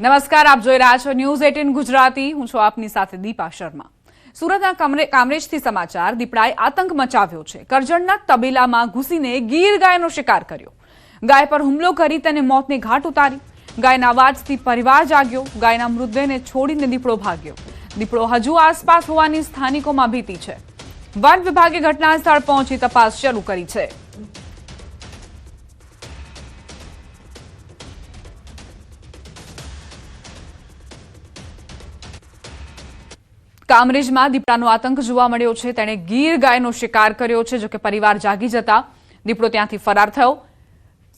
નમસ્કાર, આપ જોઈ રહ્યા છો ન્યૂઝ 18 ગુજરાતી. હું છું આપની સાથે દીપા શર્મા. સુરતના કામરેજથી સમાચાર. દીપડાએ આતંક મચાવ્યો છે. કરજણના તબેલામાં ઘૂસીને ગીર ગાયનો શિકાર કર્યો. ગાય પર હુમલો કરી તેને મોતને ઘાટ ઉતારી. ગાયના અવાજથી પરિવાર જાગ્યો. ગાયના મૃતદેહને છોડીને દીપડો ભાગ્યો. દીપડો હજુ આસપાસ હોવાની સ્થાનિકોમાં ભીતિ છે. વન વિભાગે ઘટના સ્થળ પહોંચી તપાસ શરૂ કરી છે. કામરેજમાં દીપડાનો આતંક જોવા મળ્યો છે. તેણે ગીર ગાયનો શિકાર કર્યો છે. જોકે પરિવાર જાગી જતા દીપડો ત્યાંથી ફરાર થયો.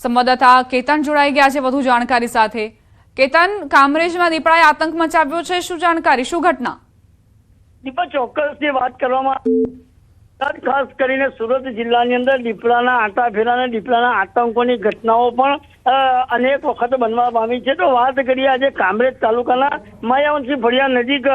સંવાદદાતા કેતન જોડાઈ ગયા છે વધુ જાણકારી સાથે. કેતન, કામરેજમાં દીપડાએ આતંક મચાવ્યો છે. શું જાણકારી, શું ઘટના? દીપા, ચોક્કસ જે વાત કરવામાં ખાસ કરીને સુરત જિલ્લાની અંદર દીપડાના આંટાફેરા, દીપડાના આતંકોની ઘટનાઓ પણ અનેક વખત બનવા પામી છે. તો વાત કરીએ આજે કામરેજ તાલુકાના માયાવંશી ફળિયા નજીક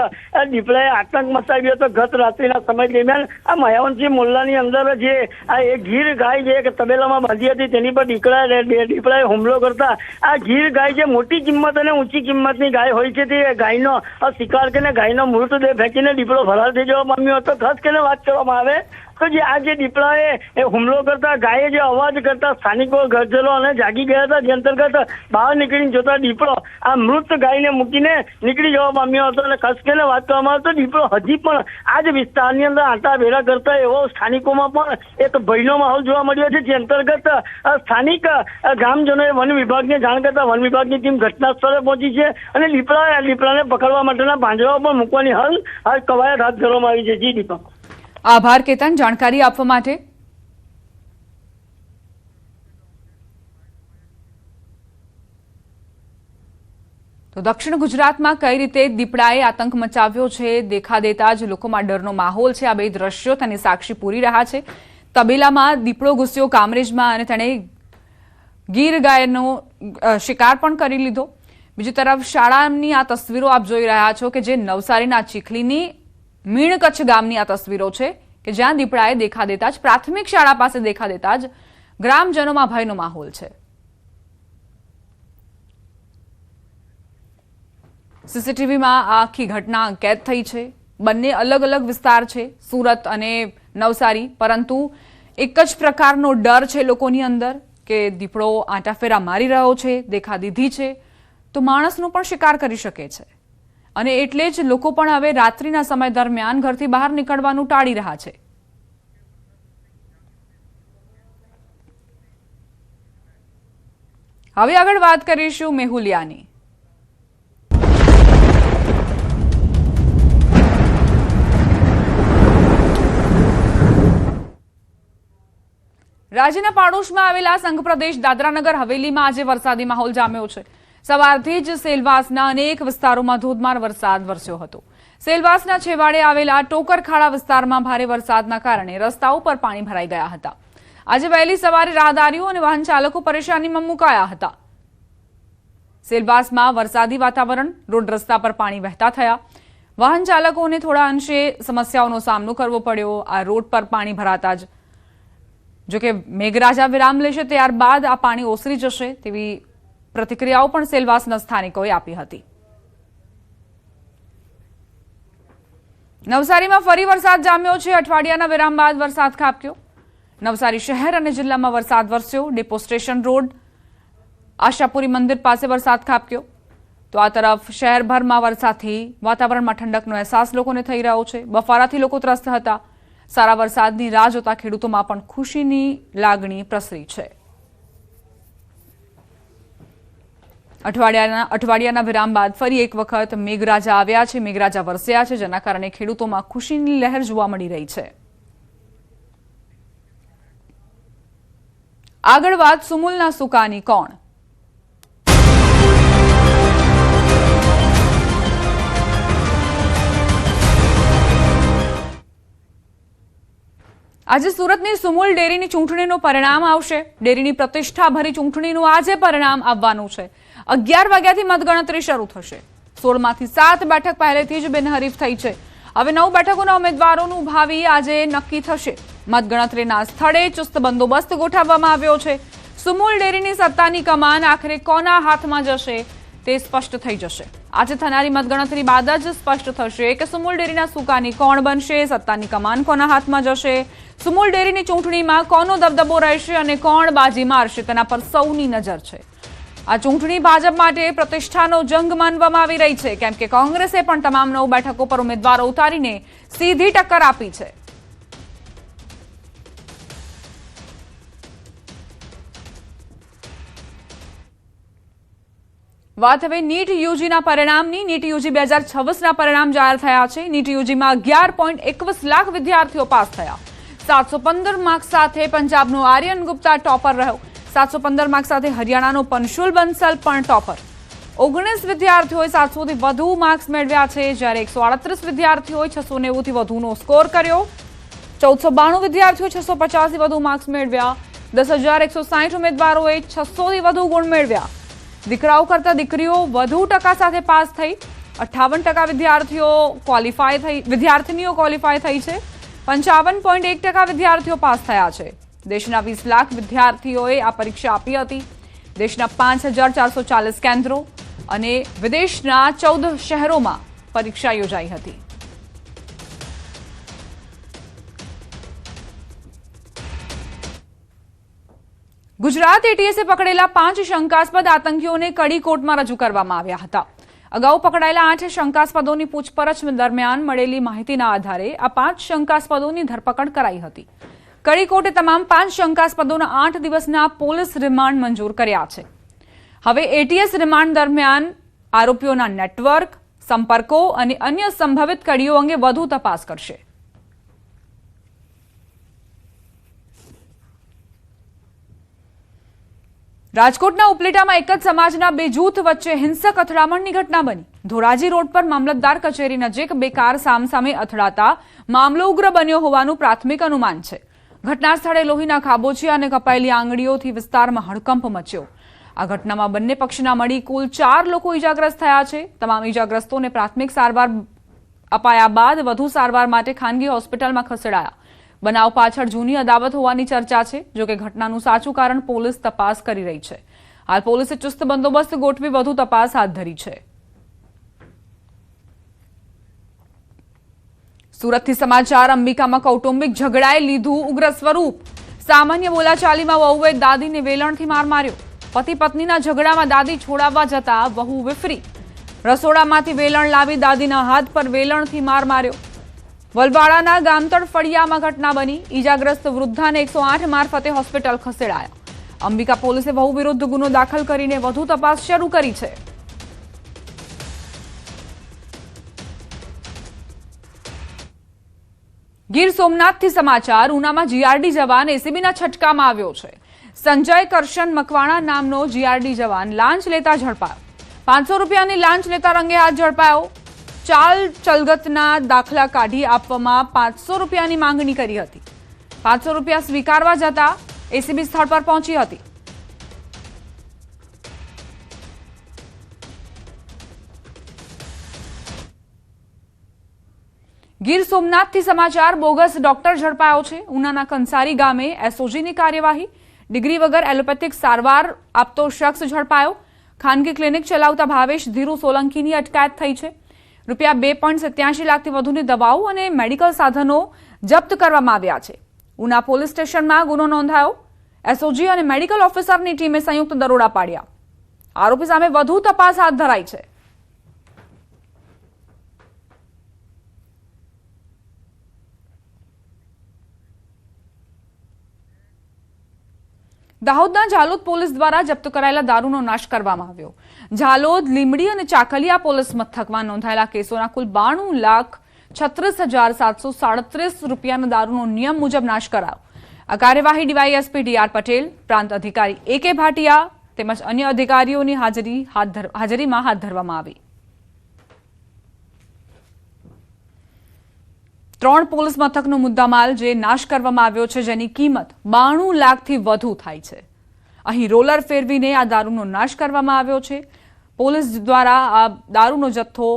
દીપડાએ આતંક મચાવ્યો હતો. ગત રાત્રિના સમય દરમિયાન આ માયાવંશી મોલ્લાની અંદર જે આ એક ગીર ગાય જે એક તબેલામાં બાંધી હતી તેની પર દીપડાએ હુમલો કરતા આ ગીર ગાય જે મોટી કિંમત અને ઊંચી કિંમતની ગાય હોય છે તે ગાયનો શિકાર કરીને ગાયનો મૃતદેહ ફેંકીને દીપડો ફરાર થઈ જવા પામ્યો હતો. ખાસ કરીને વાત કરવામાં આવે તો જે આ જે દીપડાએ હુમલો કરતા ગાયે જે અવાજ કરતા સ્થાનિકો ગરજેલો અને જાગી ગયા હતા. જે અંતર્ગત બહાર નીકળીને જોતા દીપડો આ મૃત ગાયને મૂકીને નીકળી જવા પામ્યો હતો. અને ખાસ કરીને વાત કરવામાં આવે તો દીપડો હજી પણ આ જ વિસ્તારની અંદર આંટાફેરા કરતા એવો સ્થાનિકોમાં પણ એક ભયનો માહોલ જોવા મળ્યો છે. જે અંતર્ગત સ્થાનિક ગ્રામજનોએ વન વિભાગને જાણ કરતા વન વિભાગની ટીમ ઘટના સ્થળે પહોંચી છે અને દીપડાને પકડવા માટેના પાંજરાઓ પણ મૂકવાની હાલ કવાયત હાથ ધરવામાં આવી છે. જી દીપા. આભાર કેતન, જાણકારી આપવા માટે. તો દક્ષિણ ગુજરાતમાં કઈ રીતે દીપડાએ આતંક મચાવ્યો છે દેખા દેતા જ લોકોમાં ડરનો માહોલ છે. આ બે દ્રશ્યો તેની સાક્ષી પૂરી રહ્યા છે. તબેલામાં દીપડો ઘૂસ્યો કામરેજમાં અને તેણે ગીર ગાયનો શિકાર પણ કરી લીધો. બીજી તરફ શાળાની આ તસવીરો આપ જોઈ રહ્યા છો કે જે નવસારીના ચીખલીની મીણ કચ્છ ગામની આ તસવીરો છે કે જ્યાં દીપડાએ દેખા દેતા જ પ્રાથમિક શાળા પાસે દેખા દેતા જ ગ્રામજનોમાં ભયનો માહોલ છે. સીસીટીવીમાં આ આખી ઘટના કેદ થઈ છે. બંને અલગ અલગ વિસ્તાર છે, સુરત અને નવસારી, પરંતુ એક જ પ્રકારનો ડર છે લોકોની અંદર કે દીપડો આંટાફેરા મારી રહ્યો છે, દેખા દીધી છે તો માણસનો પણ શિકાર કરી શકે છે. અને એટલે જ લોકો પણ હવે રાત્રિના સમય દરમિયાન ઘરથી બહાર નીકળવાનું ટાળી રહ્યા છે. હવે આગળ વાત કરીશું મેહુલિયાની. રાજ્યના પાડોશમાં આવેલા સંઘ પ્રદેશ દાદરાનગર હવેલીમાં આજે વરસાદી માહોલ જામ્યો છે. સવારથી જ સેલવાસના અનેક વિસ્તારોમાં ધોધમાર વરસાદ વરસ્યો હતો. સેલવાસના છેવાડે આવેલા ટોકરખાડા વિસ્તારમાં ભારે વરસાદના કારણે રસ્તાઓ પર પાણી ભરાઈ ગયા હતા. આજે વહેલી સવારે રાહદારીઓ અને વાહન ચાલકો પરેશાનીમાં મુકાયા હતા. સેલવાસમાં વરસાદી વાતાવરણ, રોડ રસ્તા પર પાણી વહેતા થયા. વાહન ચાલકોને થોડા અંશે સમસ્યાઓનો સામનો કરવો પડ્યો. આ રોડ પર પાણી ભરાતા જ જોકે મેઘરાજા વિરામ લેશે ત્યારબાદ આ પાણી ઓસરી જશે તેવી પ્રતિક્રિયાઓ પણ સેલવાસના સ્થાનિકોએ આપી હતી. નવસારીમાં ફરી વરસાદ જામ્યો છે. અઠવાડિયાના વિરામ બાદ વરસાદ ખાબક્યો. નવસારી શહેર અને જિલ્લામાં વરસાદ વરસ્યો. ડેપો સ્ટેશન રોડ, આશાપુરી મંદિર પાસે વરસાદ ખાબક્યો. તો આ તરફ શહેરભરમાં વરસાદથી વાતાવરણમાં ઠંડકનો અહેસાસ લોકોને થઈ રહ્યો છે. બફારાથી લોકો ત્રસ્ત હતા. સારા વરસાદની રાહ જોતા ખેડૂતોમાં પણ ખુશીની લાગણી પ્રસરી છે. અઠવાડિયાના વિરામ બાદ ફરી એક વખત મેઘરાજા આવ્યા છે, મેઘરાજા વરસ્યા છે, જેના કારણે ખેડૂતોમાં ખુશીની લહેર જોવા મળી રહી છે. આગળ વાત સુમુલના સુકાની કોણ. આજે સુરતની સુમુલ ડેરીની ચૂંટણીનું પરિણામ આવશે. ડેરીની પ્રતિષ્ઠાભરી ચૂંટણીનું આજે પરિણામ આવવાનું છે. 11 વાગ્યાથી મતગણતરી શરૂ થશે. 16માંથી 7 બેઠક પહેલેથી જ બિનહરીફ થઈ છે. હવે 9 બેઠકોના ઉમેદવારોનું ભાવિ આજે નક્કી થશે. મતગણતરીના સ્થળે ચુસ્ત બંદોબસ્ત ગોઠવવામાં આવ્યો છે. સુમુલ ડેરીની સત્તાની કમાન આખરે કોના હાથમાં જશે તે સ્પષ્ટ થઈ જશે. આજે થનારી મતગણતરી બાદ જ સ્પષ્ટ થશે કે સુમુલ ડેરીના સુકાની કોણ બનશે, સત્તાની કમાન કોના હાથમાં જશે, સુમુલ ડેરીની ચૂંટણીમાં કોનો દબદબો રહેશે અને કોણ બાજી મારશે તેના પર સૌની નજર છે. આ ચૂંટણી ભાજપ માટે પ્રતિષ્ઠાનો જંગ માનવામાં આવી રહી છે, કેમ કે કોંગ્રેસે પણ તમામ 9 બેઠકો પર ઉમેદવારો ઉતારીને સીધી ટક્કર આપી છે. વાત હવે નીટ યુજીના પરિણામની. નીટ યુજી 2026ના પરિણામ જાહેર થયા છે. નીટ યુજીમાં 11.21 લાખ વિદ્યાર્થીઓ પાસ થયા. 715 માર્ક્સ સાથે પંજાબનો આર્યન ગુપ્તા ટોપર રહ્યો. 715 માર્ક્સ સાથે હરિયાણાનો પંશુલ બંસલ પણ ટોપર. 19 વિદ્યાર્થીઓએ 700થી વધુ માર્ક્સ મેળવ્યા છે, જ્યારે 138 વિદ્યાર્થીઓએ 690થી વધુનો સ્કોર કર્યો. 1492 વિદ્યાર્થીઓએ 650થી વધુ માર્ક્સ મેળવ્યા. 10,160 ઉમેદવારોએ 600થી વધુ ગુણ મેળવ્યા. દીકરાઓ કરતા દીકરીઓ વધુ ટકા સાથે પાસ થઈ. 58% વિદ્યાર્થીનીઓ ક્વોલિફાય થઈ છે. 55.1% વિદ્યાર્થીઓ પાસ થયા છે. દેશના 20 લાખ વિદ્યાર્થીઓએ આ પરીક્ષા આપી હતી. દેશના 5,440 કેન્દ્રો અને વિદેશના 14 શહેરોમાં પરીક્ષા યોજાઈ હતી. ગુજરાત એટીએસે પકડેલા 5 શંકાસ્પદ આતંકીઓને કડી કોર્ટમાં રજૂ કરવામાં આવ્યા હતા. અગાઉ પકડાયેલા 8 શંકાસ્પદોની પૂછપરછ દરમિયાન મળેલી માહિતીના આધારે આ 5 શંકાસ્પદોની ધરપકડ કરાઈ હતી. કડી કોર્ટે તમામ 5 શંકાસ્પદોના 8 દિવસના પોલીસ રિમાન્ડ મંજૂર કર્યા છે. હવે એટીએસ રિમાન્ડ દરમિયાન આરોપીઓના નેટવર્ક, સંપર્કો અને અન્ય સંભવિત કડીઓ અંગે વધુ તપાસ કરશે. રાજકોટના ઉપલેટામાં એક જ સમાજના 2 જૂથ વચ્ચે હિંસક અથડામણની ઘટના બની. ધોરાજી રોડ પર મામલતદાર કચેરી નજીક 2 કાર સામસામે અથડાતા મામલો ઉગ્ર બન્યો હોવાનું પ્રાથમિક અનુમાન છે. ઘટના સ્થળે લોહીના ખાબોચિયા અને કપાયેલી આંગળીઓથી વિસ્તારમાં હડકંપ મચ્યો. આ ઘટનામાં બંને પક્ષના મળી કુલ 4 લોકો ઇજાગ્રસ્ત થયા છે. તમામ ઇજાગ્રસ્તોને પ્રાથમિક સારવાર અપાયા બાદ વધુ સારવાર માટે ખાનગી હોસ્પિટલમાં ખસેડાયા. બનાવ પાછળ જૂની અદાવત હોવાની ચર્ચા છે. જોકે ઘટનાનું સાચું કારણ પોલીસ તપાસ કરી રહી છે. હાલ પોલીસે ચુસ્ત બંદોબસ્ત ગોઠવી વધુ તપાસ હાથ ધરી છે. સુરતથી સમાચાર. અંબિકામાં કૌટુંબિક ઝઘડાએ લીધું ઉગ્ર સ્વરૂપ. સામાન્ય બોલાચાલીમાં વહુએ દાદીને વેલણથી માર માર્યો. પતિ પત્નીના ઝઘડામાં દાદી છોડાવવા જતા વહુ વિફરી. રસોડામાંથી વેલણ લાવી દાદીના હાથ પર વેલણથી માર માર્યો. વલવાડાના ગામતળ ફળિયામાં ઘટના બની. ઈજાગ્રસ્ત વૃદ્ધાને 108 મારફતે હોસ્પિટલ ખસેડાયા. અંબિકા પોલીસે વહુ વિરુદ્ધ ગુનો દાખલ કરીને વધુ તપાસ શરૂ કરી છે. ગીર સોમનાથથી સમાચાર. ઉનામાં જીઆરડી જવાન એસીબીના છટકામાં આવ્યો છે. સંજય કરશન મકવાણા નામનો જીઆરડી જવાન લાંચ લેતા ઝડપાયો. 500 રૂપિયાની લાંચ લેતા રંગે હાથ ઝડપાયો. ચાલ ચલગતના દાખલા કાઢી આપવામાં 500 રૂપિયાની માંગણી કરી હતી. 500 રૂપિયા સ્વીકારવા જતા એસીબી સ્થળ પર પહોંચી હતી. ગીર સોમનાથથી સમાચાર. બોગસ ડોક્ટર ઝડપાયો છે. ઉનાના કંસારી ગામે એસઓજીની કાર્યવાહી. ડિગ્રી વગર એલોપેથિક સારવાર આપતો શખ્સ ઝડપાયો. ખાનગી ક્લિનિક ચલાવતા ભાવેશ ધીરુ સોલંકીની અટકાયત થઈ છે. રૂપિયા 2.87 લાખથી વધુની દવાઓ અને મેડિકલ સાધનો જપ્ત કરવામાં આવ્યા છે. ઉના પોલીસ સ્ટેશનમાં ગુનો નોંધાયો. એસઓજી અને મેડિકલ ઓફિસરની ટીમે સંયુક્ત દરોડા પાડ્યા. આરોપી સામે વધુ તપાસ હાથ ધરાઈ છે. દાહોદના ઝાલોદ પોલીસ દ્વારા જપ્ત કરાયેલા દારૂનો નાશ કરવામાં આવ્યો. ઝાલોદ, લીંબડી અને ચાકલિયા પોલીસ મથકમાં નોંધાયેલા કેસોના કુલ 92,36,737 રૂપિયાના દારૂનો નિયમ મુજબ નાશ કરાયો. આ કાર્યવાહી ડીવાયએસપી ડીઆર પટેલ, પ્રાંત અધિકારી એકે ભાટિયા તેમજ અન્ય અધિકારીઓની હાજરીમાં હાથ ધરવામાં આવી. 3 પોલીસ મથકનો મુદ્દામાલ જે નાશ કરવામાં આવ્યો છે, જેની કિંમત 92 લાખથી વધુ થાય છે. અહીં રોલર ફેરવીને આ દારૂનો નાશ કરવામાં આવ્યો છે. પોલીસ દ્વારા આ દારૂનો જથ્થો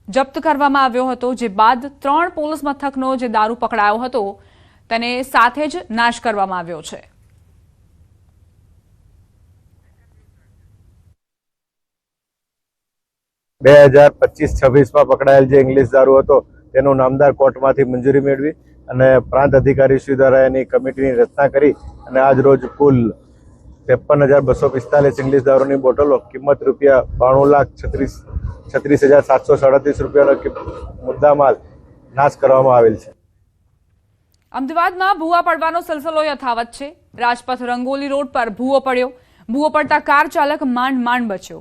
જપ્ત કરવામાં આવ્યો હતો, જે બાદ 3 પોલીસ મથકનો જે દારૂ પકડાયો હતો તેને સાથે જ નાશ કરવામાં આવ્યો છે. 2025-26માં પકડાયેલ જે ઇંગ્લિશ દારૂ હતો તેનું નામદાર કોર્ટમાંથી મંજૂરી મેળવી અને પ્રાંત અધિકારીશ્રી દ્વારા એની કમિટીની રચના કરી અને આજ રોજ કુલ 53,245 ઇંગ્લિશ દારૂની બોટલો કિંમત ₹92,36,737 રૂપિયાનો મુદ્દામાલ નાશ કરવામાં આવેલ છે. અમદાવાદમાં ભૂવા પડવાનો સિલસિલો યથાવત છે. રાજપથ રંગોલી રોડ પર ભૂવો પડ્યો. ભૂવો પડતા કાર ચાલક માંડ બચ્યો.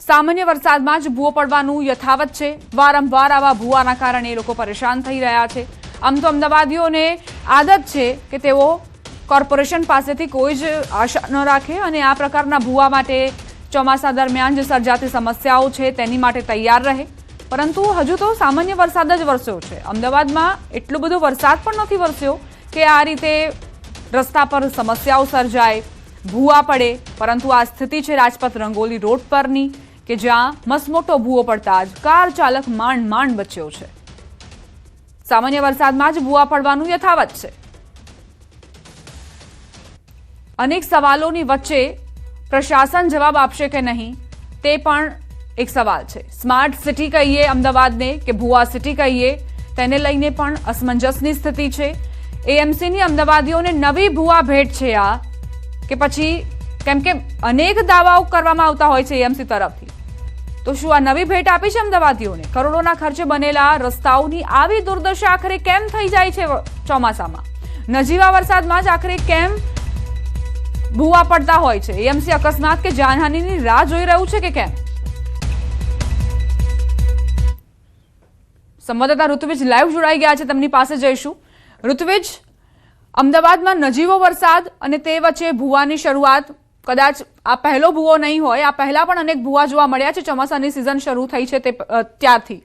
સામાન્ય વરસાદમાં જ ભૂવો પડવાનું યથાવત છે. વારંવાર આવા ભૂવાના કારણે લોકો પરેશાન થઈ રહ્યા છે. આમ તો અમદાવાદીઓને આદત છે કે તેઓ કોર્પોરેશન પાસેથી કોઈ જ આશા ન રાખે અને આ પ્રકારના ભૂવા માટે ચોમાસા દરમિયાન જે સર્જાતી સમસ્યાઓ છે તેની માટે તૈયાર રહે. પરંતુ હજુ તો સામાન્ય વરસાદ જ વરસ્યો છે. અમદાવાદમાં એટલો બધો વરસાદ પણ નથી વરસ્યો કે આ રીતે રસ્તા પર સમસ્યાઓ સર્જાય, ભૂવા પડે. પરંતુ આ સ્થિતિ છે રાજપથ રંગોલી રોડ પરની કે જ્યાં મસમોટો ભૂવો પડતા જ કાર ચાલક માંડ બચ્યો છે. સામાન્ય વરસાદમાં જ ભૂવા પડવાનું યથાવત છે. અનેક સવાલોની વચ્ચે પ્રશાસન જવાબ આપશે કે નહીં તે પણ એક સવાલ છે. સ્માર્ટ સિટી કહીએ અમદાવાદને કે ભૂવા સિટી કહીએ તેને લઈને પણ અસમંજસની સ્થિતિ છે. એએમસીની અમદાવાદીઓને નવી ભૂવા ભેટ છે આ કે પછી કેમ કે અનેક દાવાઓ કરવામાં આવતા હોય છે એએમસી તરફથી. તો શું આ નવી ભેટ આપી છે અમદાવાદીઓને? કરોડોના ખર્ચે બનેલા રસ્તાઓની આવી દુર્દશા આખરે કેમ થઈ જાય છે ચોમાસામાં? નજીવા વરસાદમાં જ આખરે કેમ ભૂવા પડતા હોય છે? એએમસી અકસ્માત કે જાનહાનિની રાહ જોઈ રહ્યું છે કે કેમ? સંવાદદાતા ઋત્વિજ લાઈવ જોડાઈ ગયા છે, તેમની પાસે જઈશું. ઋત્વિજ, અમદાવાદમાં નજીવો વરસાદ અને તે વચ્ચે ભૂવાની શરૂઆત. કદાચ આ પહેલો ભૂવો નહીં હોય, આ પહેલા પણ અનેક ભૂવા જોવા મળ્યા છે ચોમાસાની સિઝન શરૂ થઈ છે ત્યારથી.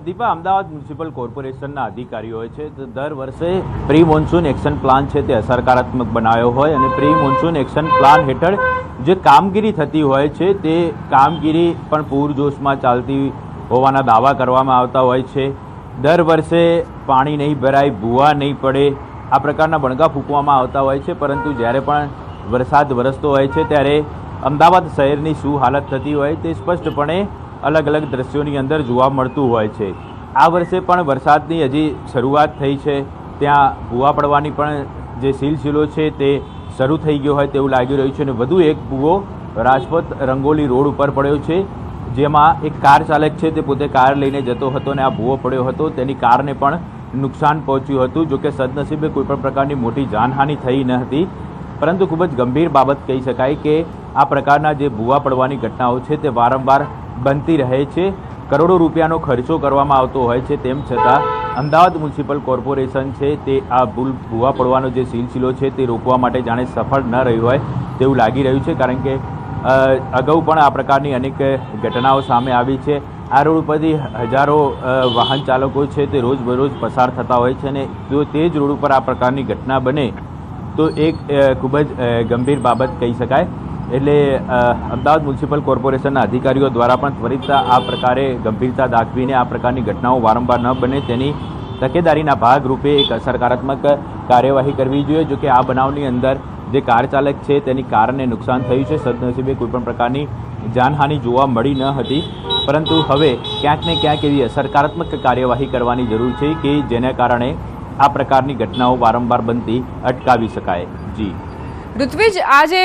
દીપા, અમદાવાદ મ્યુનિસિપલ કોર્પોરેશનના અધિકારીઓએ છે તો દર વર્ષે પ્રી મોન્સૂન એક્શન પ્લાન છે તે અસરકારાત્મક બનાવ્યો હોય અને પ્રી મોન્સૂન એક્શન પ્લાન હેઠળ જે કામગીરી થતી હોય છે તે કામગીરી પણ પૂરજોશમાં ચાલતી હોવાના દાવા કરવામાં આવતા હોય છે. દર વર્ષે પાણી નહીં ભરાય, ભૂવા નહીં પડે, આ પ્રકારના બણગા ફૂંકવામાં આવતા હોય છે. પરંતુ જ્યારે પણ વરસાદ વરસતો હોય છે ત્યારે અમદાવાદ શહેરની શું હાલત થતી હોય તે સ્પષ્ટપણે અલગ અલગ દ્રશ્યોની અંદર જોવા મળતું હોય છે. આ વર્ષે પણ વરસાદની હજી શરૂઆત થઈ છે, ત્યાં ભૂવા પડવાની પણ જે સિલસિલો છે તે શરૂ થઈ ગયો હોય તેવું લાગી રહ્યું છે. અને વધુ એક ભૂવો રાજપથ રંગોલી રોડ ઉપર પડ્યો છે, જેમાં એક કાર ચાલક છે તે પોતે કાર લઈને જતો હતો અને આ ભૂવો પડ્યો હતો. તેની કારને પણ નુકસાન પહોંચ્યું હતું. જોકે સદનસીબે કોઈપણ પ્રકારની મોટી જાનહાનિ થઈ ન હતી. પરંતુ ખૂબ જ ગંભીર બાબત કહી શકાય કે આ પ્રકારના જે ભૂવા પડવાની ઘટનાઓ છે તે વારંવાર બનતી રહે છે. કરોડો રૂપિયાનો ખર્ચો કરવામાં આવતો હોય છે, તેમ છતાં અમદાવાદ મ્યુનિસિપલ કોર્પોરેશન છે તે આ ભૂવા પડવાનો જે સિલસિલો છે તે રોકવા માટે જાણે સફળ ન રહ્યું હોય તેવું લાગી રહ્યું છે. કારણ કે અગાઉ પણ આ પ્રકારની અનેક ઘટનાઓ સામે આવી છે. આ રોડ ઉપરથી હજારો વાહન ચાલકો છે તે રોજબરોજ પસાર થતા હોય છે અને જો તે જ રોડ ઉપર આ પ્રકારની ઘટના બને તો એક ખૂબ જ ગંભીર બાબત કહી શકાય. એટલે અમદાવાદ મ્યુનિસિપલ કોર્પોરેશનના અધિકારીઓ દ્વારા પણ ત્વરિત આ પ્રકારે ગંભીરતા દાખવીને આ પ્રકારની ઘટનાઓ વારંવાર ન બને તેની તકેદારીના ભાગરૂપે એક અસરકારાત્મક કાર્યવાહી કરવી જોઈએ. જો કે આ બનાવની અંદર જે કાર ચાલક છે તેની કારને નુકસાન થયું છે. સદનસીબે કોઈપણ પ્રકારની જાનહાનિ જોવા મળી ન હતી. પરંતુ હવે ક્યાંક ને ક્યાંક એવી અસરકારાત્મક કાર્યવાહી કરવાની જરૂર છે કે જેના કારણે આ પ્રકારની ઘટનાઓ વારંવાર બનતી અટકાવી શકાય. જી ઋત્વિજ, આ જે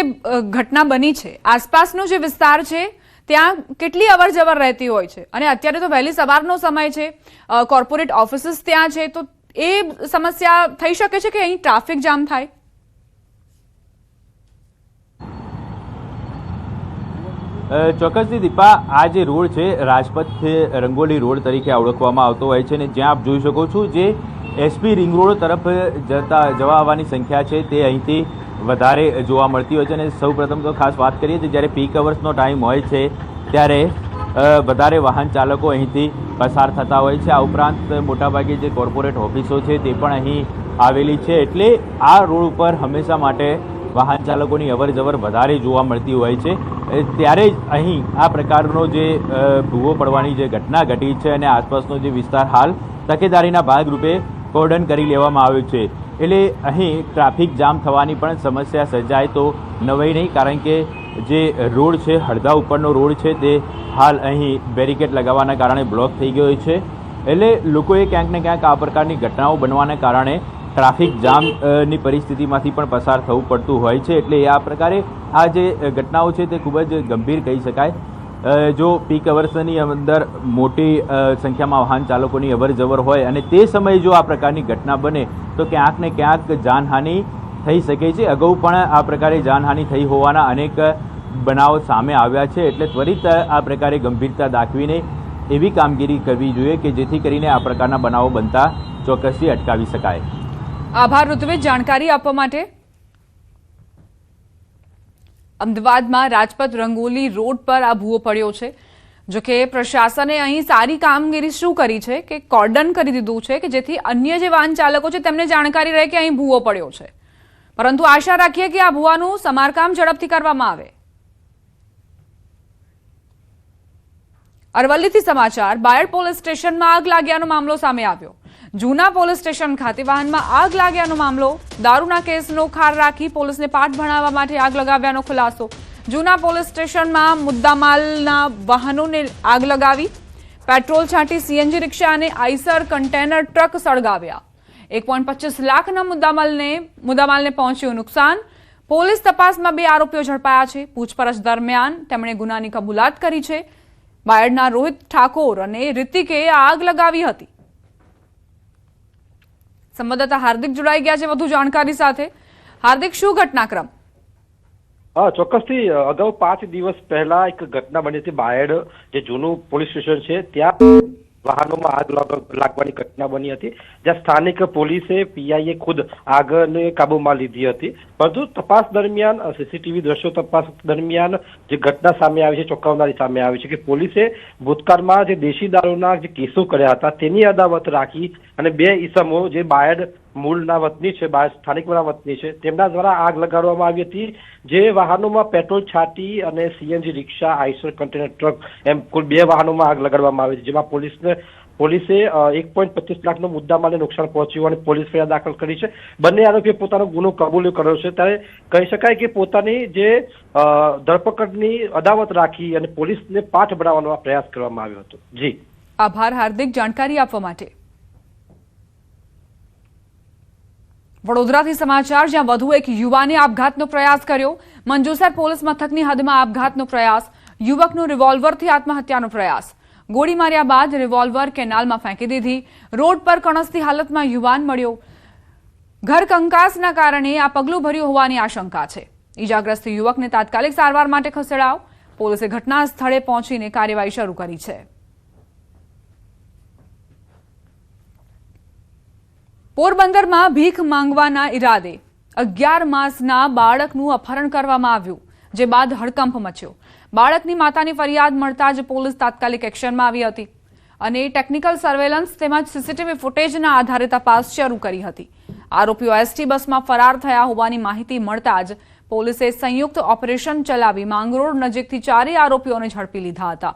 ઘટના બની છે આસપાસનો જે વિસ્તાર છે ત્યાં કેટલી અવર જવર રહેતી હોય છે? અને અત્યારે તો વહેલી સવારનો સમય છે, કોર્પોરેટ ઓફિસીસ ત્યાં છે, તો એ સમસ્યા થઈ શકે છે કે અહીં ટ્રાફિક જામ થાય? ચોક્કસથી દીપા, આ જે રોડ છે રાજપથ રંગોલી રોડ તરીકે ઓળખવામાં આવતો હોય છે અને જ્યાં આપ જોઈ શકો છો જે એસપી રિંગ રોડ તરફ જવા આવવાની સંખ્યા છે તે અહીંથી વધારે જોવા મળતી હોય છે. અને સૌપ્રથમ તો ખાસ વાત કરીએ તો જ્યારે પીક અવર્સનો ટાઈમ હોય છે ત્યારે વધારે વાહન ચાલકો અહીંથી પસાર થતા હોય છે. આ ઉપરાંત મોટાભાગે જે કોર્પોરેટ ઓફિસો છે તે પણ અહીં આવેલી છે. એટલે આ રોડ ઉપર હંમેશા માટે વાહન ચાલકોની અવર જવર વધારે જોવા મળતી હોય છે. ત્યારે જ અહીં આ પ્રકારનો જે ભૂવો પડવાની જે ઘટના ઘટી છે અને આસપાસનો જે વિસ્તાર હાલ તકેદારીના ભાગરૂપે કોર્ડન કરી લેવામાં આવ્યો છે. એટલે અહીં ટ્રાફિક જામ થવાની પણ સમસ્યા સર્જાય તો નવાઈ નહીં, કારણ કે જે રોડ છે, હળદા ઉપરનો રોડ છે, તે હાલ અહીં બેરિકેડ લગાવવાના કારણે બ્લોક થઈ ગયો છે. એટલે લોકોએ ક્યાંક ને ક્યાંક આ પ્રકારની ઘટનાઓ બનવાના કારણે ટ્રાફિક જામની પરિસ્થિતિમાંથી પણ પસાર થવું પડતું હોય છે. એટલે આ પ્રકારે આ જે ઘટનાઓ છે તે ખૂબ જ ગંભીર કહી શકાય. જો પીક અવર્સની અંદર મોટી સંખ્યામાં વાહન ચાલકોની અવરજવર હોય અને તે સમયે જો આ પ્રકારની ઘટના બને તો ક્યાંક ને ક્યાંક જાનહાનિ થઈ શકે છે. અગાઉ પણ આ પ્રકારે જાનહાનિ થઈ હોવાના અનેક બનાવો સામે આવ્યા છે. એટલે ત્વરિત આ પ્રકારે ગંભીરતા દાખવીને એવી કામગીરી કરવી જોઈએ કે જેથી કરીને આ પ્રકારના બનાવો બનતા ચોક્કસથી અટકાવી શકાય. આભાર ઋત્વિજ જાણકારી આપવા માટે. અમદાવાદમાં રાજપથ રંગોલી રોડ પર આ ભૂવો પડ્યો છે. જોકે પ્રશાસને અહીં સારી કામગીરી શું કરી છે કે કોર્ડન કરી દીધું છે કે જેથી અન્ય જે વાહન ચાલકો છે તેમને જાણકારી રહે કે અહીં ભૂવો પડ્યો છે. પરંતુ આશા રાખીએ કે આ ભૂવાનું સમારકામ ઝડપથી કરવામાં આવે. અરવલ્લીથી સમાચાર. બાયડ પોલીસ સ્ટેશનમાં આગ લાગ્યાનો મામલો સામે આવ્યો. જૂના પોલીસ સ્ટેશન ખાતે વાહનમાં આગ લાગ્યાનો મામલો. દારૂના કેસનો ખાર રાખી પોલીસને પાઠ ભણાવવા માટે આગ લગાવ્યાનો ખુલાસો. જૂના પોલીસ સ્ટેશનમાં મુદ્દામાલના વાહનોને આગ લગાવી. પેટ્રોલ છાંટી સીએનજી રિક્ષા અને આઈસર કન્ટેનર ટ્રક સળગાવ્યા. 1.25 લાખના મુદ્દામાલને પહોંચ્યું નુકસાન. પોલીસ તપાસમાં 2 આરોપીઓ ઝડપાયા છે. પૂછપરછ દરમિયાન તેમણે ગુનાની કબૂલાત કરી છે. બાયડના રોહિત ઠાકોર અને રિતિકે આગ લગાવી હતી. સંવાદદાતા હાર્દિક જોડાઈ ગયા છે વધુ જાણકારી સાથે. હાર્દિક, શું ઘટનાક્રમ? હા, ચોક્કસથી અગાઉ 5 દિવસ પહેલા એક ઘટના બની હતી. બાયડ જે જૂનું પોલીસ સ્ટેશન છે ત્યાં વાહનોમાં આગ લાગવાની ઘટના બની હતી, જ્યાં સ્થાનિક પોલીસે પીઆઈએ ખુદ આગને કાબુમાં લીધી હતી. પરંતુ તપાસ દરમિયાન સીસીટીવી દ્રશ્યો તપાસ દરમિયાન જે ઘટના સામે આવી છે, ચોંકાવનારી સામે આવી છે કે પોલીસે ભૂતકાળમાં જે દેશી દારૂના જે કેસો કર્યા હતા તેની અદાવત રાખી અને 2 ઈસમો જે બાયડ મૂળના વતની છે, સ્થાનિકના વતની છે, તેમના દ્વારા આગ લગાડવામાં આવી હતી. જે વાહનોમાં પેટ્રોલ છાંટી અને સીએનજી રિક્ષા, આઈસર કન્ટેનર ટ્રક એમ કુલ 2 વાહનોમાં આગ લગાડવામાં આવી છે. જેમાં પોલીસે 1.25 લાખનો મુદ્દામાલને નુકસાન પહોંચ્યું અને પોલીસ ફરિયાદ દાખલ કરી છે. બંને આરોપીએ પોતાનો ગુનો કબૂલ કર્યો છે. ત્યારે કહી શકાય કે પોતાની જે ધરપકડની અદાવત રાખી અને પોલીસને પાઠ બનાવવાનો પ્રયાસ કરવામાં આવ્યો હતો. જી આભાર હાર્દિક જાણકારી આપવા માટે. વડોદરાથી સમાચાર, જ્યાં વધુ એક યુવાને આપઘાતનો પ્રયાસ કર્યો. મંજુસર પોલીસ મથકની હદમાં આપઘાતનો પ્રયાસ. યુવકનો રિવોલ્વરથી આત્મહત્યાનો પ્રયાસ. ગોળી માર્યા બાદ રિવોલ્વર કેનાલમાં ફેંકી દીધી. રોડ પર કણસતી હાલતમાં યુવાન મળ્યો. ઘર કંકાસના કારણે આ પગલું ભર્યું હોવાની આશંકા છે. ઈજાગ્રસ્ત યુવકને તાત્કાલિક સારવાર માટે ખસેડાયો. પોલીસે ઘટના સ્થળે પહોંચીને કાર્યવાહી શરૂ કરી છે. પોરબંદરમાં ભીખ માંગવાના ઈરાદે 11 માસના બાળકનું અપહરણ કરવામાં આવ્યું, જે બાદ હડકંપ મચ્યો. બાળકની માતાની ફરિયાદ મળતા જ પોલીસ તાત્કાલિક એક્શનમાં આવી હતી અને ટેકનિકલ સર્વેલન્સ તેમજ સીસીટીવી ફૂટેજના આધારે તપાસ શરૂ કરી હતી. આરોપીઓ એસટી બસમાં ફરાર થયા હોવાની માહિતી મળતા જ પોલીસે સંયુક્ત ઓપરેશન ચલાવી માંગરોળ નજીકથી 4 આરોપીઓને ઝડપી લીધા હતા.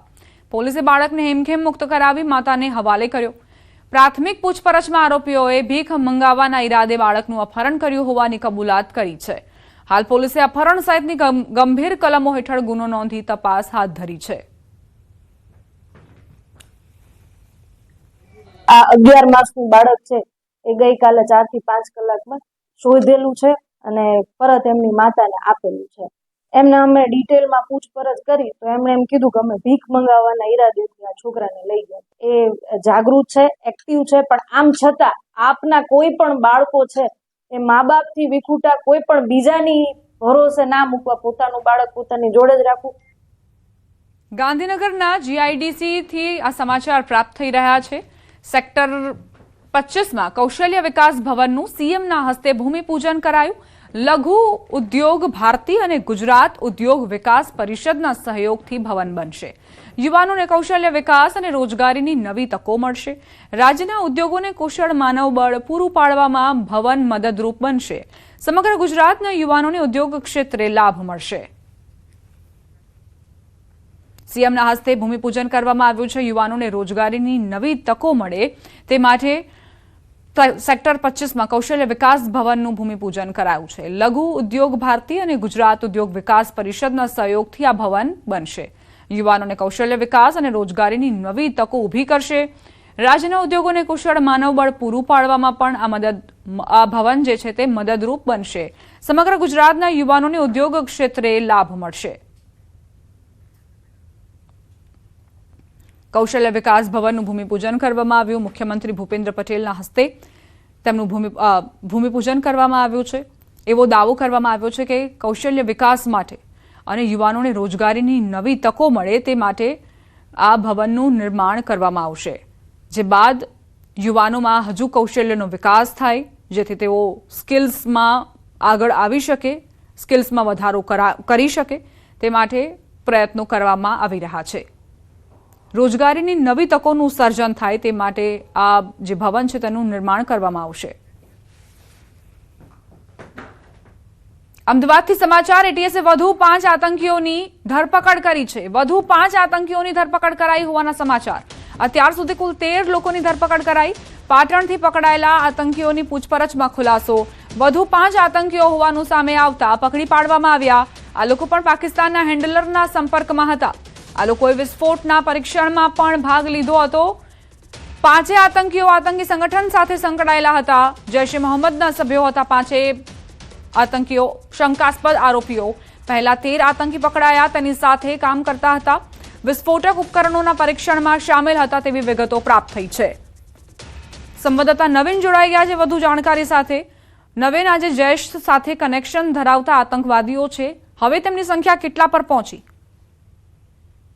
પોલીસે બાળકને હેમખેમ મુક્ત કરાવી માતાને હવાલે કર્યો. પ્રાથમિક પૂછપરછમાં આરોપીઓએ ભીખ મંગાવવાના ઈરાદે બાળકનું અપહરણ કર્યું હોવાની કબૂલાત કરી છે. હાલ પોલીસે અપહરણ સહિતની ગંભીર કલમો હેઠળ ગુનો નોંધી તપાસ હાથ ધરી છે. આ 11 માસનું બાળક છે એ ગઈકાલે 4 થી 5 કલાકમાં શોધેલું છે અને પરત એમની માતાને આપેલું છે. એમને અમે ડિટેલમાં પૂછપરછ કરી તો એમણે એમ કીધું કે અમે ભીખ મંગાવવાના ઈરાદેથી આ છોકરાને લઈ ગયા. એ જાગૃત છે, એક્ટિવ છે, પણ આમ છતાં આપના કોઈ પણ બાળકો છે એ મા બાપથી વિખૂટા કોઈ પણ બીજાની ભરોસે ના મૂકવા, પોતાનું બાળક પોતાની જોડે જ રાખવું. ગાંધીનગરના જીઆઈડીસી થી આ સમાચાર પ્રાપ્ત થઈ રહ્યા છે. સેક્ટર 25માં કૌશલ્ય વિકાસ ભવનનું સીએમના હસ્તે ભૂમિપૂજન કરાયું. લઘુ ઉદ્યોગ ભારતી અને ગુજરાત ઉદ્યોગ વિકાસ પરિષદના સહયોગથી ભવન બનશે. યુવાનોને કૌશલ્ય વિકાસ અને રોજગારીની નવી તકો મળશે. રાજ્યના ઉદ્યોગોને કુશળ માનવબળ પૂરું પાડવામાં ભવન મદદરૂપ બનશે. સમગ્ર ગુજરાતના યુવાનોને ઉદ્યોગ ક્ષેત્રે લાભ મળશે. સીએમના હસ્તે ભૂમિપૂજન કરવામાં આવ્યું છે. યુવાનોને રોજગારીની નવી તકો મળે તે માટે સેક્ટર 25માં કૌશલ્ય વિકાસ ભવનનું ભૂમિપૂજન કરાયું છે. લઘુ ઉદ્યોગ ભારતી અને ગુજરાત ઉદ્યોગ વિકાસ પરિષદના સહયોગથી આ ભવન બનશે. યુવાનોને કૌશલ્ય વિકાસ અને રોજગારીની નવી તકો ઊભી કરશે. રાજ્યના ઉદ્યોગોને કુશળ માનવબળ પૂરું પાડવામાં પણ આ ભવન જે છે તે મદદરૂપ બનશે. સમગ્ર ગુજરાતના યુવાનોને ઉદ્યોગ ક્ષેત્રે લાભ મળશે. કૌશલ્ય વિકાસ ભવનનું ભૂમિપૂજન કરવામાં આવ્યું. મુખ્યમંત્રી ભૂપેન્દ્ર પટેલના હસ્તે તેમનું ભૂમિપૂજન કરવામાં આવ્યું છે. એવો દાવો કરવામાં આવ્યો છે કે કૌશલ્ય વિકાસ માટે અને યુવાનોને રોજગારીની નવી તકો મળે તે માટે આ ભવનનું નિર્માણ કરવામાં આવશે. જે બાદ યુવાનોમાં હજુ કૌશલ્યનો વિકાસ થાય, જેથી તેઓ સ્કિલ્સમાં આગળ આવી શકે, સ્કિલ્સમાં વધારો કરી શકે, તે માટે પ્રયત્નો કરવામાં આવી રહ્યા છે. રોજગારીની નવી તકોનું સર્જન થાય તે માટે આ જે ભવન છે તેનું નિર્માણ કરવામાં આવશે. અમદાવાદથી સમાચાર. એટીએસે વધુ 5 આતંકીઓની ધરપકડ કરી છે. વધુ 5 આતંકીઓની ધરપકડ કરાઈ હોવાના સમાચાર. અત્યાર સુધી કુલ 13 લોકોની ધરપકડ કરાઈ. પાટણથી પકડાયેલા આતંકીઓની પૂછપરછમાં ખુલાસો. વધુ 5 આતંકીઓ હોવાનું સામે આવતા પકડી પાડવામાં આવ્યા. આ લોકો પણ પાકિસ્તાનના હેન્ડલરના સંપર્કમાં હતા. આ લોકોએ વિસ્ફોટના પરીક્ષણમાં પણ ભાગ લીધો હતો. 5 આતંકીઓ આતંકી સંગઠન સાથે સંકળાયેલા હતા. જૈશ-એ મોહમ્મદના સભ્યો હતા. 5 આતંકીઓ શંકાસ્પદ આરોપીઓ. પહેલા 13 આતંકી પકડાયા તેની સાથે કામ કરતા હતા. વિસ્ફોટક ઉપકરણોના પરીક્ષણમાં સામેલ હતા તેવી વિગતો પ્રાપ્ત થઈ છે. સંવાદદાતા નવીન જોડાઈ ગયા છે વધુ જાણકારી સાથે. નવીન, આજે જૈશ સાથે કનેક્શન ધરાવતા આતંકવાદીઓ છે, હવે તેમની સંખ્યા કેટલા પર પહોંચી?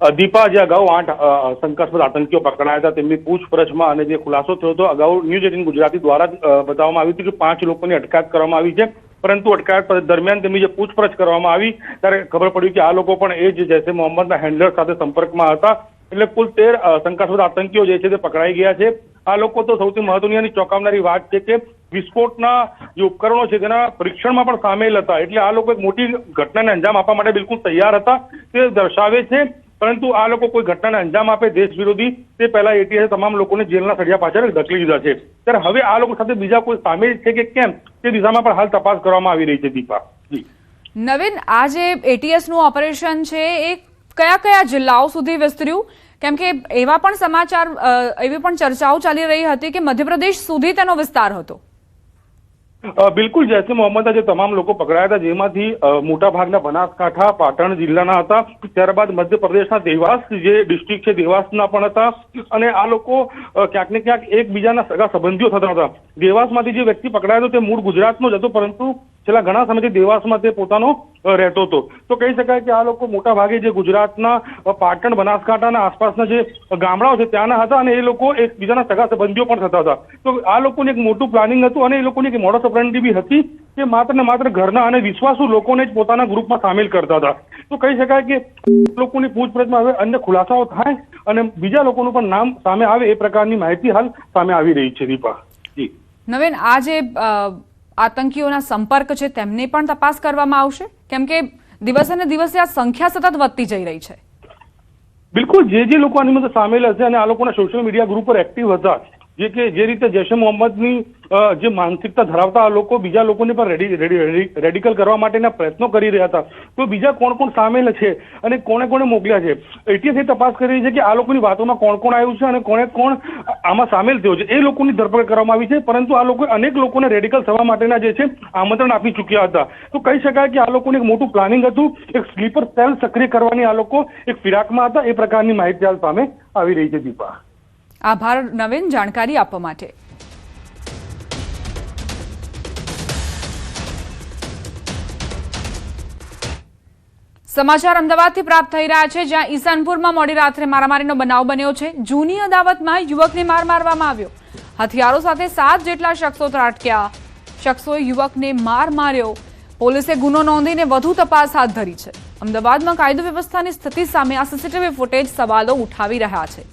દીપા, જે અગાઉ 8 શંકાસ્પદ આતંકીઓ પકડાયા હતા તેમની પૂછપરછમાં અને જે ખુલાસો થયો હતો અગાઉ ન્યૂઝ 18 ગુજરાતી દ્વારા બતાવવામાં આવ્યું હતું કે 5 લોકોની અટકાયત કરવામાં આવી છે. પરંતુ અટકાયત દરમિયાન તેમની જે પૂછપરછ કરવામાં આવી ત્યારે ખબર પડી કે આ લોકો પણ એ જ જૈશ-એ મોહમ્મદના હેન્ડલર સાથે સંપર્કમાં હતા. એટલે કુલ 13 શંકાસ્પદ આતંકીઓ જે છે તે પકડાઈ ગયા છે. આ લોકો તો સૌથી મહત્વની અને ચોંકાવનારી વાત છે કે વિસ્ફોટના જે ઉપકરણો છે તેના પરીક્ષણમાં પણ સામેલ હતા. એટલે આ લોકો એક મોટી ઘટનાને અંજામ આપવા માટે બિલકુલ તૈયાર હતા તે દર્શાવે છે. પરંતુ આ લોકો કોઈ ઘટનાને અંજામ આપે દેશ વિરોધી તે પહેલા એટીએસે તમામ લોકોને જેલના સળિયા પાછળ ધકેલી દીધા છે. ત્યારે હવે આ લોકો સાથે બીજા કોઈ સામેલ છે કે કેમ તે દિશામાં પણ હાલ તપાસ કરવામાં આવી રહી છે. દીપા, નવીન, આ જે એટીએસનું ઓપરેશન છે એ કયા કયા જિલ્લાઓ સુધી વિસ્તર્યું? કેમ કે એવા પણ સમાચાર, એવી પણ ચર્ચાઓ ચાલી રહી હતી કે મધ્યપ્રદેશ સુધી તેનો વિસ્તાર હતો. બિલકુલ, જૈશ-એ મોહમ્મદના જે તમામ લોકો પકડાયા હતા જેમાંથી મોટા ભાગના બનાસકાંઠા, પાટણ જિલ્લાના હતા. ત્યારબાદ મધ્યપ્રદેશના દેવાસ જે ડિસ્ટ્રિક્ટ છે દેવાસના પણ હતા. અને આ લોકો ક્યાંક ને ક્યાંક એકબીજાના સગા સંબંધીઓ થતા હતા. દેવાસમાંથી જે વ્યક્તિ પકડાયો હતો તે મૂળ ગુજરાતનો જ હતો, પરંતુ છેલ્લા ઘણા સમયથી દેવાસમાં તે પોતાનો રહેતો હતો. તો કહી શકાય કે આ લોકો મોટા ભાગે જે ગુજરાતના પાટણ, બનાસકાંઠાના આસપાસના જે ગામડાઓ છે ત્યાંના હતા અને એ લોકો એકબીજાના સગા સંબંધીઓ પણ થતા હતા. તો આ લોકોને એક મોટું પ્લાનિંગ હતું અને એ લોકોની એક મોડસ ઓપરેન્ડી બી હતી કે માત્ર ને માત્ર ઘરના અને વિશ્વાસુ લોકોને જ પોતાના ગ્રુપમાં સામેલ કરતા હતા. તો કહી શકાય કે લોકોની પૂછપરછમાં હવે અન્ય ખુલાસાઓ થાય અને બીજા લોકોનું પણ નામ સામે આવે એ પ્રકારની માહિતી હાલ સામે આવી રહી છે. દીપા, જી નવીન, આ જે આતંકીઓના સંપર્ક છે તેમને પણ તપાસ કરવામાં આવશે? કેમ કે દિવસે ને દિવસે આ સંખ્યા સતત વધતી જઈ રહી છે. બિલકુલ, જે લોકો આની અંદર સામેલ હશે અને આ લોકોના સોશિયલ મીડિયા ગ્રુપ પર એક્ટિવ હતા, જે રીતે જૈશ-એ મોહમ્મદની જે માનસિકતા ધરાવતા આ લોકો બીજા લોકોને પણ રેડિકલ કરવા માટેના પ્રયત્નો કરી રહ્યા હતા. તો બીજા કોણ કોણ સામેલ છે અને કોણે કોણે મોકલ્યા છે એટીએસ તપાસ કરી રહી છે કે આ લોકોની વાતોમાં કોણ કોણ આવ્યું છે અને કોણે કોણ આમાં સામેલ થયો છે. એ લોકોની ધરપકડ કરવામાં આવી છે. પરંતુ આ લોકો અનેક લોકોને રેડિકલ થવા માટેના જે છે આમંત્રણ આપી ચૂક્યા હતા. તો કહી શકાય કે આ લોકોને એક મોટું પ્લાનિંગ હતું. એક સ્લીપર સેલ સક્રિય કરવાની આ લોકો એક ફિરાકમાં હતા. એ પ્રકારની માહિતી હાલ સામે આવી રહી છે. દીપા, આભાર નવીન જાણકારી આપવા માટે. સમાચાર અમદાવાદથી પ્રાપ્ત થઈ રહ્યા છે, જ્યાં ઈશાનપુરમાં મોડી રાત્રે મારામારીનો બનાવ બન્યો છે. જૂની અદાવતમાં યુવકને માર મારવામાં આવ્યો. હથિયારો સાથે 7 જેટલા શખ્સો ત્રાટક્યા. શખ્સોએ યુવકને માર માર્યો. પોલીસે ગુનો નોંધીને વધુ તપાસ હાથ ધરી છે. અમદાવાદમાં કાયદો વ્યવસ્થાની સ્થિતિ સામે આ સીસીટીવી ફૂટેજ સવાલો ઉઠાવી રહ્યા છે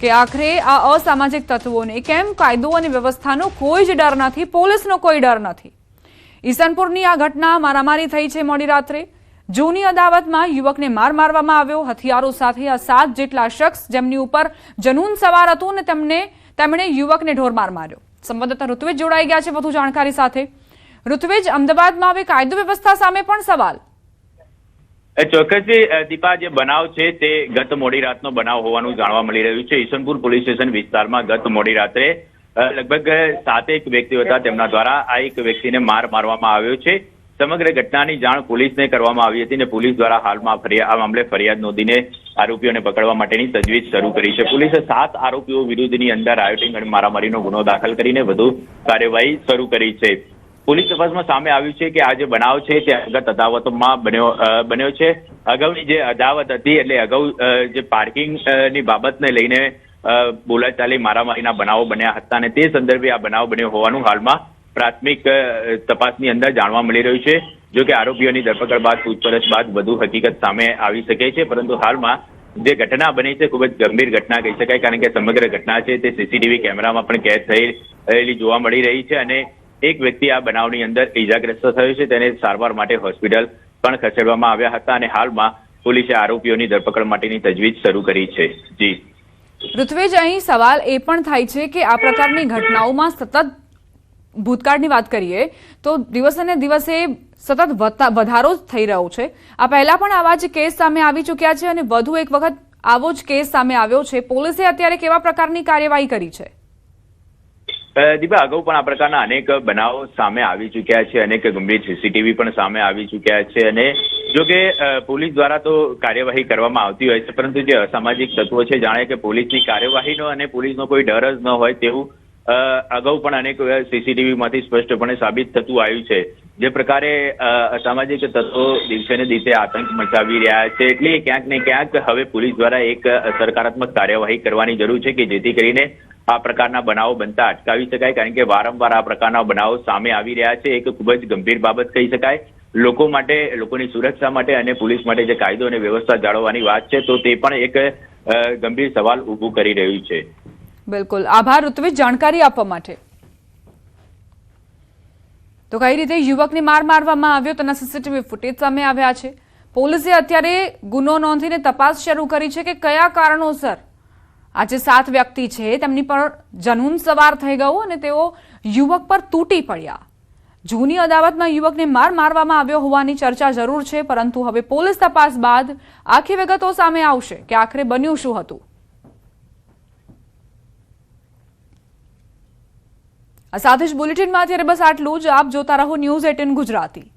કે આખરે આ અસામાજિક તત્વોને કેમ કાયદો અને વ્યવસ્થાનો કોઈ જ ડર નથી, પોલીસનો કોઈ ડર નથી. ઈશાનપુરની આ ઘટના મારામારી થઈ છે મોડી રાત્રે. જૂની અદાવતમાં યુવકને માર મારવામાં આવ્યો. હથિયારો સાથે આ 7 જેટલા શખ્સ જેમની ઉપર જનૂન સવાર હતું અને તેમણે યુવકને ઢોરમાર માર્યો. સંવાદદાતા ઋત્વિજ જોડાઈ ગયા છે વધુ જાણકારી સાથે. ઋત્વિજ, અમદાવાદમાં હવે કાયદો વ્યવસ્થા સામે પણ સવાલ. ચોક્કસથી દીપા, જે બનાવ છે તે ગત મોડી રાતનો બનાવ હોવાનું જાણવા મળી રહ્યું છે. ઈસનપુર પોલીસ સ્ટેશન વિસ્તારમાં ગત મોડી રાત્રે લગભગ 7 વ્યક્તિઓ હતા, તેમના દ્વારા આ એક વ્યક્તિને મારવામાં આવ્યો છે. સમગ્ર ઘટનાની જાણ પોલીસને કરવામાં આવી હતી અને પોલીસ દ્વારા હાલમાં આ મામલે ફરિયાદ નોંધીને આરોપીઓને પકડવા માટેની તજવીજ શરૂ કરી છે. પોલીસે 7 આરોપીઓ વિરુદ્ધની અંદર રાયોટિંગ અને મારામારીનો ગુનો દાખલ કરીને વધુ કાર્યવાહી શરૂ કરી છે. પોલીસ તપાસમાં સામે આવ્યું છે કે આ જે બનાવ છે તે અંગત અદાવતમાં બન્યો છે. અગાઉની જે અદાવત હતી, એટલે અગાઉ જે પાર્કિંગની બાબતને લઈને બોલાચાલી મારામારીના બનાવો બન્યા હતા અને તે સંદર્ભે આ બનાવ બન્યો હોવાનું હાલમાં પ્રાથમિક તપાસની અંદર જાણવા મળી રહ્યું છે. જો કે આરોપીઓની ધરપકડ બાદ પૂછપરછ બાદ વધુ હકીકત સામે આવી શકે છે, પરંતુ હાલમાં જે ઘટના બની છે ખૂબ જ ગંભીર ઘટના કહી શકાય, કારણ કે સમગ્ર ઘટના છે તે સીસીટીવી કેમેરામાં પણ કેદ થયેલી જોવા મળી રહી છે અને એક વ્યક્તિ આ બનાવની અંદર ઈજાગ્રસ્ત થયો છે. તેને સારવાર માટે હોસ્પિટલ પણ ખસેડવામાં આવ્યા હતા અને હાલમાં પોલીસે આરોપીઓની ધરપકડ માટેની તજવીજ શરૂ કરી છે. જી ઋત્વિજ, અહીં સવાલ એ પણ થાય છે કે આ પ્રકારની ઘટનાઓમાં સતત ભૂતકાળની વાત કરીએ તો દિવસે ને દિવસે સતત વધારો જ થઈ રહ્યો છે. આ પહેલા પણ આવા જ કેસ સામે આવી ચૂક્યા છે અને વધુ એક વખત આવો જ કેસ સામે આવ્યો છે. પોલીસે અત્યારે કેવા પ્રકારની કાર્યવાહી કરી છે? દીપા, અગાઉ પણ આ પ્રકારના અનેક બનાવો સામે આવી ચૂક્યા છે, અનેક ગંભીર સીસીટીવી પણ સામે આવી ચૂક્યા છે અને જો કે પોલીસ દ્વારા તો કાર્યવાહી કરવામાં આવતી હોય છે, પરંતુ જે અસામાજિક તત્વો છે, જાણે કે પોલીસની કાર્યવાહીનો અને પોલીસનો કોઈ ડર જ ન હોય તેવું અગાઉ પણ અનેક સીસીટીવીમાંથી સ્પષ્ટપણે સાબિત થતું આવ્યું છે. જે પ્રકારે અસામાજિક તત્વો દિવસે ને દિવસે આતંક મચાવી રહ્યા છે, એટલે ક્યાંક ને ક્યાંક હવે પોલીસ દ્વારા એક સકારાત્મક કાર્યવાહી કરવાની જરૂર છે કે જેથી કરીને આ પ્રકારના બનાવો બનતા અટકાવી શકાય, કારણ કે વારંવાર આ પ્રકારના બનાવો સામે આવી રહ્યા છે. એક ખૂબ જ ગંભીર બાબત કહી શકાય લોકો માટે, લોકોની સુરક્ષા માટે અને પોલીસ માટે જે કાયદો અને વ્યવસ્થા જાળવવાની વાત છે, તો તે પણ એક ગંભીર સવાલ ઊભું કરી રહ્યું છે. બિલકુલ, આભાર ઋત્વિજ જાણકારી આપવા માટે. તો કઈ રીતે યુવકને મારવામાં આવ્યો તેના સીસીટીવી ફૂટેજ સામે આવ્યા છે. પોલીસે અત્યારે ગુનો નોંધીને તપાસ શરૂ કરી છે કે કયા કારણોસર આ જે 7 વ્યક્તિ છે તેમની પર જનૂન સવાર થઈ ગયું અને તેઓ યુવક પર તૂટી પડ્યા. જૂની અદાવતમાં યુવકને મારવામાં આવ્યો હોવાની ચર્ચા જરૂર છે, પરંતુ હવે પોલીસ તપાસ બાદ આખી વિગતો સામે આવશે કે આખરે બન્યું શું હતું. આ સાથે જ બુલેટિનમાં અત્યારે બસ આટલું જ. આપ જોતા રહો ન્યૂઝ 18 ગુજરાતી.